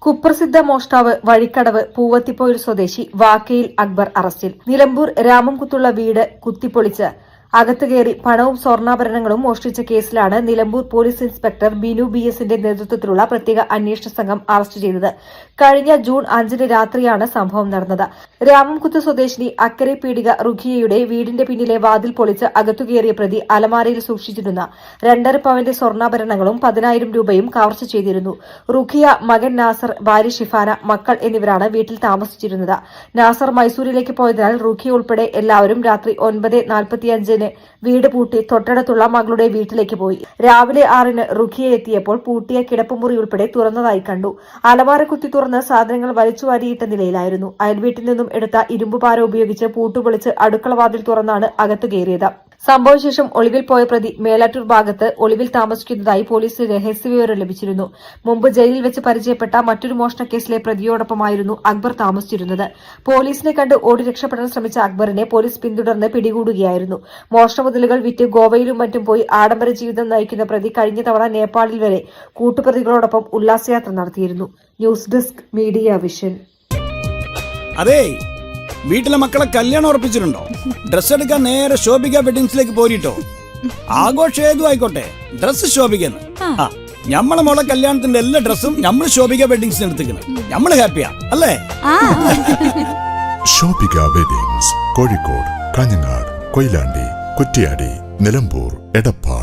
കുപ്രസിദ്ധ മോഷ്ടാവ് വഴിക്കടവ് പൂവത്തിപ്പോയിൽ സ്വദേശി വാക്കയിൽ അക്ബർ അറസ്റ്റിൽ. നിലമ്പൂർ രാമംകുത്തുള്ള വീട് കുത്തിപ്പൊളിച്ച് അകത്ത് കയറി പണവും സ്വർണ്ണാഭരണങ്ങളും മോഷ്ടിച്ച കേസിലാണ് നിലമ്പൂർ പോലീസ് ഇൻസ്പെക്ടർ ബിനു BSന്റെ നേതൃത്വത്തിലുള്ള പ്രത്യേക അന്വേഷണ സംഘം അറസ്റ്റ് ചെയ്തത്. കഴിഞ്ഞ ജൂൺ 5 രാത്രിയാണ് സംഭവം നടന്നത്. രാമംകുത്ത് സ്വദേശിനി അക്കരെ പീടിക റുഖിയയുടെ വീടിന്റെ പിന്നിലെ വാതിൽ പൊളിച്ച് അകത്തുകയറിയ പ്രതി അലമാരയിൽ സൂക്ഷിച്ചിരുന്ന 2.5 പവന്റെ സ്വർണ്ണാഭരണങ്ങളും 10,000 രൂപയും കവർച്ച ചെയ്തിരുന്നു. റുഖിയ, മകൻ നാസർ, ഭാര്യ ഷിഫാന, മക്കൾ എന്നിവരാണ് വീട്ടിൽ താമസിച്ചിരുന്നത്. നാസർ മൈസൂരിലേക്ക് പോയതിനാൽ റുഖിയ ഉൾപ്പെടെ എല്ലാവരും രാത്രി 9:45 വീട് പൂട്ടി തൊട്ടടുത്തുള്ള മകളുടെ വീട്ടിലേക്ക് പോയി. രാവിലെ 6 റുഖിയ എത്തിയപ്പോൾ പൂട്ടിയ കിടപ്പുമുറി ഉൾപ്പെടെ തുറന്നതായി കണ്ടു. അലമാര കുത്തി തുറന്ന് സാധനങ്ങൾ വലിച്ചുവാരിയിട്ട നിലയിലായിരുന്നു. അയൽവീട്ടിൽ നിന്നും എടുത്ത ഇരുമ്പുപാര ഉപയോഗിച്ച് പൂട്ടുപൊളിച്ച് അടുക്കള വാതിൽ തുറന്നാണ് അകത്ത് കയറിയത്. സംഭവശേഷം ഒളിവിൽ പോയ പ്രതി മേലാറ്റൂർ ഭാഗത്ത് ഒളിവിൽ താമസിക്കുന്നതായി പോലീസിന് രഹസ്യവിവരം ലഭിച്ചിരുന്നു. മുമ്പ് ജയിലിൽ വെച്ച് പരിചയപ്പെട്ട മറ്റൊരു മോഷണക്കേസിലെ പ്രതിയോടൊപ്പമായിരുന്നു അക്ബർ താമസിച്ചിരുന്നത്. പോലീസിനെ കണ്ട് ഓടി രക്ഷപ്പെടാൻ ശ്രമിച്ച അക്ബറിനെ പോലീസ് പിന്തുടർന്ന് പിടികൂടുകയായിരുന്നു. മോഷണമുതലുകൾ വിറ്റ് ഗോവയിലും മറ്റും പോയി ആഡംബര ജീവിതം നയിക്കുന്ന പ്രതി കഴിഞ്ഞ തവണ നേപ്പാളിൽ വരെ കൂട്ടുപ്രതികളോടൊപ്പം ഉല്ലാസയാത്ര നടത്തിയിരുന്നു. News desk media vision. അതെ, വീട്ടിലെ മക്കളെ കല്യാണം ഉറപ്പിച്ചിട്ടുണ്ടോ? ഡ്രസ് എടുക്കാൻ നേരെ ശോഭിക വെഡിങ്സിലേക്ക് പോരിട്ടോ. ആഘോഷം ഏതും ആയിക്കോട്ടെ, ഡ്രസ് ശോഭിക്കുന്നു. ഞമ്മളെ മോളെ കല്യാണത്തിന്റെ എല്ലാ ഡ്രസ്സും നമ്മൾ ശോഭിക വെഡിങ്സിന് എടുത്തിക്കണം. നമ്മള് ഹാപ്പിയാ അല്ലേ? ശോഭിക വെഡിങ്സ്, കോഴിക്കോട്, കാഞ്ഞങ്ങാട്, കൊയിലാണ്ടി, കുറ്റിയാടി, നിലമ്പൂർ, എടപ്പാൾ.